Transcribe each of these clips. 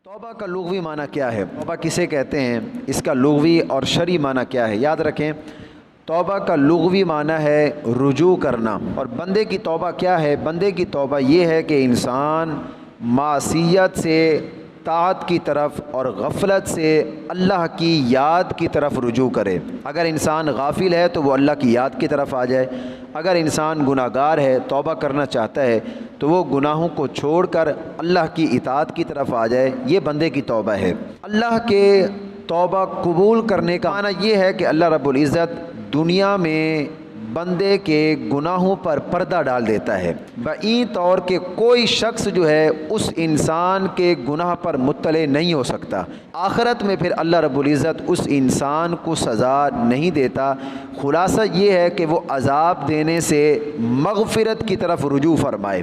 توبہ کا لغوی معنی کیا ہے؟ توبہ کسے کہتے ہیں؟ اس کا لغوی اور شرعی معنی کیا ہے؟ یاد رکھیں، توبہ کا لغوی معنی ہے رجوع کرنا، اور بندے کی توبہ کیا ہے؟ بندے کی توبہ یہ ہے کہ انسان معصیت سے طاعت کی طرف اور غفلت سے اللہ کی یاد کی طرف رجوع کرے۔ اگر انسان غافل ہے تو وہ اللہ کی یاد کی طرف آ جائے، اگر انسان گناہ گار ہے، توبہ کرنا چاہتا ہے تو وہ گناہوں کو چھوڑ کر اللہ کی اطاعت کی طرف آ جائے، یہ بندے کی توبہ ہے۔ اللہ کے توبہ قبول کرنے کا معنی یہ ہے کہ اللہ رب العزت دنیا میں بندے کے گناہوں پر پردہ ڈال دیتا ہے، بعین طور کہ کوئی شخص جو ہے اس انسان کے گناہ پر مطلع نہیں ہو سکتا۔ آخرت میں پھر اللہ رب العزت اس انسان کو سزا نہیں دیتا۔ خلاصہ یہ ہے کہ وہ عذاب دینے سے مغفرت کی طرف رجوع فرمائے۔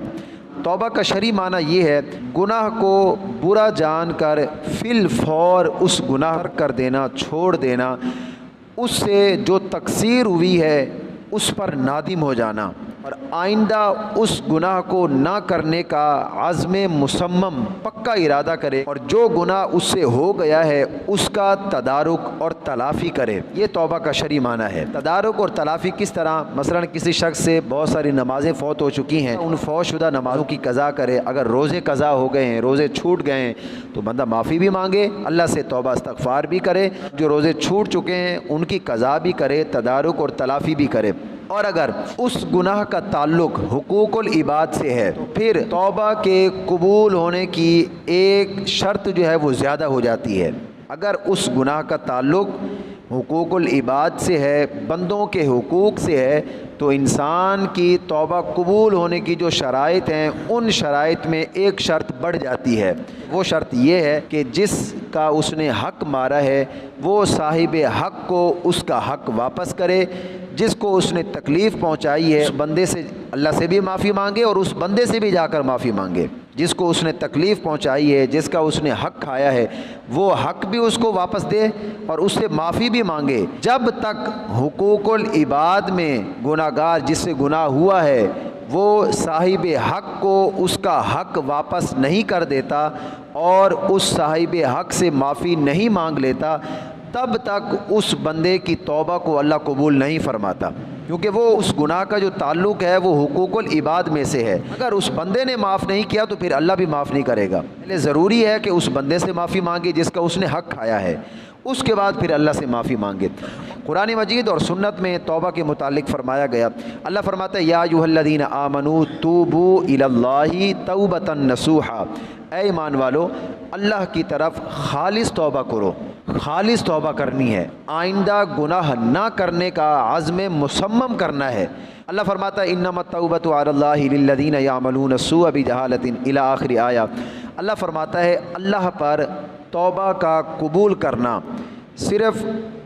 توبہ کا شرعی معنی یہ ہے گناہ کو برا جان کر فی الفور اس گناہ کر دینا، چھوڑ دینا، اس سے جو تقصیر ہوئی ہے اس پر نادم ہو جانا، اور آئندہ اس گناہ کو نہ کرنے کا عزم مصمم پکا ارادہ کرے، اور جو گناہ اس سے ہو گیا ہے اس کا تدارک اور تلافی کرے۔ یہ توبہ کا شرعی معنی ہے۔ تدارک اور تلافی کس طرح؟ مثلا کسی شخص سے بہت ساری نمازیں فوت ہو چکی ہیں، ان فوت شدہ نمازوں کی قضا کرے۔ اگر روزے قضا ہو گئے ہیں، روزے چھوٹ گئے ہیں، تو بندہ معافی بھی مانگے، اللہ سے توبہ استغفار بھی کرے، جو روزے چھوٹ چکے ہیں ان کی قضا بھی کرے، تدارک اور تلافی بھی کرے۔ اور اگر اس گناہ کا تعلق حقوق العباد سے ہے تو پھر توبہ کے قبول ہونے کی ایک شرط جو ہے وہ زیادہ ہو جاتی ہے۔ اگر اس گناہ کا تعلق حقوق العباد سے ہے، بندوں کے حقوق سے ہے، تو انسان کی توبہ قبول ہونے کی جو شرائط ہیں ان شرائط میں ایک شرط بڑھ جاتی ہے۔ وہ شرط یہ ہے کہ جس کا اس نے حق مارا ہے وہ صاحب حق کو اس کا حق واپس کرے، جس کو اس نے تکلیف پہنچائی ہے اس بندے سے اللہ سے بھی معافی مانگے، اور اس بندے سے بھی جا کر معافی مانگے۔ جس کو اس نے تکلیف پہنچائی ہے، جس کا اس نے حق کھایا ہے، وہ حق بھی اس کو واپس دے اور اس سے معافی بھی مانگے۔ جب تک حقوق العباد میں گناہ گار جس سے گناہ ہوا ہے وہ صاحب حق کو اس کا حق واپس نہیں کر دیتا اور اس صاحب حق سے معافی نہیں مانگ لیتا، تب تک اس بندے کی توبہ کو اللہ قبول نہیں فرماتا، کیونکہ وہ اس گناہ کا جو تعلق ہے وہ حقوق العباد میں سے ہے۔ اگر اس بندے نے معاف نہیں کیا تو پھر اللہ بھی معاف نہیں کرے گا۔ پہلے ضروری ہے کہ اس بندے سے معافی مانگے جس کا اس نے حق کھایا ہے، اس کے بعد پھر اللہ سے معافی مانگے۔ قرآن مجید اور سنت میں توبہ کے متعلق فرمایا گیا، اللہ فرماتا ہے یا ایھا الذین آمنوا توبوا الی اللہ توبۃ نصوحا، اے ایمان والو اللہ کی طرف خالص توبہ کرو۔ خالص توبہ کرنی ہے، آئندہ گناہ نہ کرنے کا عزم مصمم کرنا ہے۔ اللہ فرماتا ہے انما التوبۃ علی اللہ للذین یعملون السوء بجہالۃ الی آخر آیہ۔ اللہ فرماتا ہے اللہ پر توبہ کا قبول کرنا صرف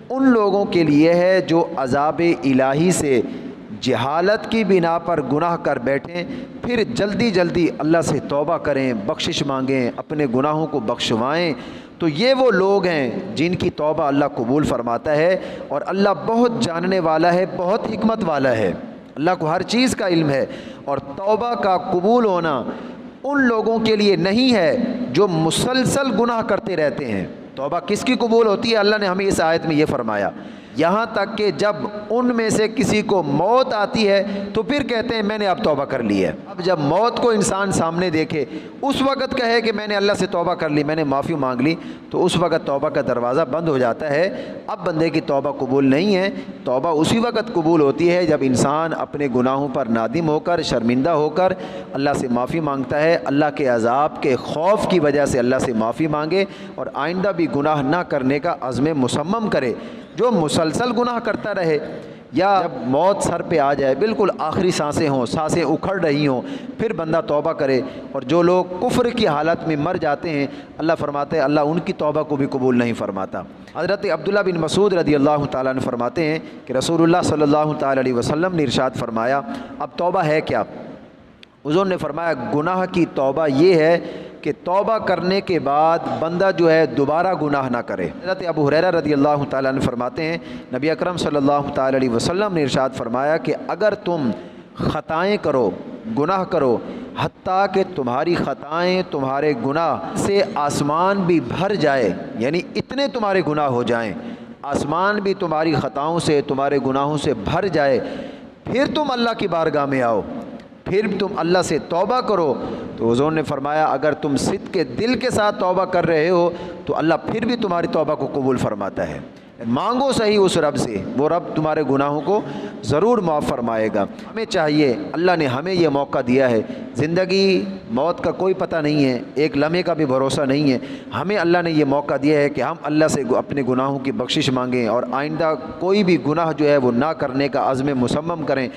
ان لوگوں کے لیے ہے جو عذاب الہی سے جہالت کی بنا پر گناہ کر بیٹھیں، پھر جلدی جلدی اللہ سے توبہ کریں، بخشش مانگیں، اپنے گناہوں کو بخشوائیں، تو یہ وہ لوگ ہیں جن کی توبہ اللہ قبول فرماتا ہے۔ اور اللہ بہت جاننے والا ہے، بہت حکمت والا ہے، اللہ کو ہر چیز کا علم ہے۔ اور توبہ کا قبول ہونا ان لوگوں کے لیے نہیں ہے جو مسلسل گناہ کرتے رہتے ہیں۔ توبہ کس کی قبول ہوتی ہے؟ اللہ نے ہمیں اس آیت میں یہ فرمایا، یہاں تک کہ جب ان میں سے کسی کو موت آتی ہے تو پھر کہتے ہیں میں نے اب توبہ کر لی ہے۔ اب جب موت کو انسان سامنے دیکھے اس وقت کہے کہ میں نے اللہ سے توبہ کر لی، میں نے معافی مانگ لی، تو اس وقت توبہ کا دروازہ بند ہو جاتا ہے۔ اب بندے کی توبہ قبول نہیں ہے۔ توبہ اسی وقت قبول ہوتی ہے جب انسان اپنے گناہوں پر نادم ہو کر، شرمندہ ہو کر اللہ سے معافی مانگتا ہے، اللہ کے عذاب کے خوف کی وجہ سے اللہ سے معافی مانگے اور آئندہ بھی گناہ نہ کرنے کا عزم مصمم کرے۔ جو مسلسل گناہ کرتا رہے یا جب موت سر پہ آ جائے، بالکل آخری سانسیں ہوں، سانسیں اکھڑ رہی ہوں، پھر بندہ توبہ کرے۔ اور جو لوگ کفر کی حالت میں مر جاتے ہیں اللہ فرماتے ہیں اللہ ان کی توبہ کو بھی قبول نہیں فرماتا۔ حضرت عبداللہ بن مسعود رضی اللہ تعالیٰ عنہ فرماتے ہیں کہ رسول اللہ صلی اللہ تعالیٰ علیہ وسلم نے ارشاد فرمایا اب توبہ ہے کیا؟ حضور نے فرمایا گناہ کی توبہ یہ ہے کہ توبہ کرنے کے بعد بندہ جو ہے دوبارہ گناہ نہ کرے۔ حضرت ابو ہریرہ رضی اللہ تعالیٰ عنہ فرماتے ہیں نبی اکرم صلی اللہ تعالیٰ علیہ وسلم نے ارشاد فرمایا کہ اگر تم خطائیں کرو، گناہ کرو، حتیٰ کہ تمہاری خطائیں تمہارے گناہ سے آسمان بھی بھر جائے، یعنی اتنے تمہارے گناہ ہو جائیں، آسمان بھی تمہاری خطاؤں سے تمہارے گناہوں سے بھر جائے، پھر تم اللہ کی بارگاہ میں آؤ، پھر تم اللہ سے توبہ کرو۔ تو حضور نے فرمایا اگر تم صدق کے دل کے ساتھ توبہ کر رہے ہو تو اللہ پھر بھی تمہاری توبہ کو قبول فرماتا ہے۔ مانگو صحیح اس رب سے، وہ رب تمہارے گناہوں کو ضرور معاف فرمائے گا۔ ہمیں چاہیے، اللہ نے ہمیں یہ موقع دیا ہے، زندگی موت کا کوئی پتہ نہیں ہے، ایک لمحے کا بھی بھروسہ نہیں ہے، ہمیں اللہ نے یہ موقع دیا ہے کہ ہم اللہ سے اپنے گناہوں کی بخشش مانگیں اور آئندہ کوئی بھی گناہ جو ہے وہ نہ کرنے کا عزم مصمم کریں۔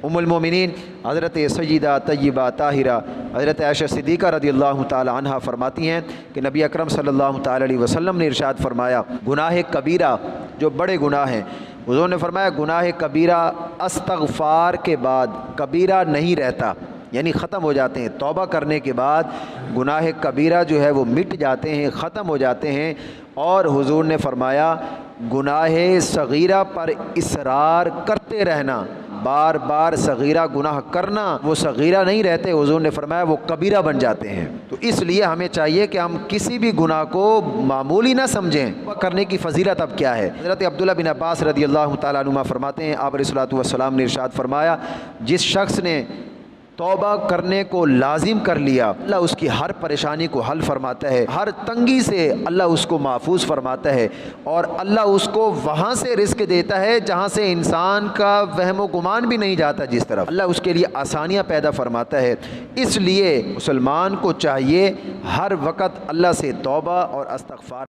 ام المومنین حضرت سیدہ طیبہ طاہرہ حضرت عائشہ صدیقہ رضی اللہ تعالی عنہا فرماتی ہیں کہ نبی اکرم صلی اللہ تعالی علیہ وسلم نے ارشاد فرمایا گناہ کبیرہ جو بڑے گناہ ہیں، حضور نے فرمایا گناہ کبیرہ استغفار کے بعد کبیرہ نہیں رہتا، یعنی ختم ہو جاتے ہیں، توبہ کرنے کے بعد گناہ کبیرہ جو ہے وہ مٹ جاتے ہیں، ختم ہو جاتے ہیں۔ اور حضور نے فرمایا گناہ صغیرہ پر اصرار کرتے رہنا، بار بار صغیرہ گناہ کرنا، وہ صغیرہ نہیں رہتے، حضور نے فرمایا وہ کبیرہ بن جاتے ہیں۔ تو اس لیے ہمیں چاہیے کہ ہم کسی بھی گناہ کو معمولی نہ سمجھیں۔ توبہ کرنے کی فضیلت اب کیا ہے؟ حضرت عبداللہ بن عباس رضی اللہ تعالیٰ عنہما فرماتے ہیں آپ علیہ الصلوۃ والسلام نے ارشاد فرمایا جس شخص نے توبہ کرنے کو لازم کر لیا اللہ اس کی ہر پریشانی کو حل فرماتا ہے، ہر تنگی سے اللہ اس کو محفوظ فرماتا ہے، اور اللہ اس کو وہاں سے رزق دیتا ہے جہاں سے انسان کا وہم و گمان بھی نہیں جاتا، جس طرف اللہ اس کے لیے آسانیاں پیدا فرماتا ہے۔ اس لیے مسلمان کو چاہیے ہر وقت اللہ سے توبہ اور استغفار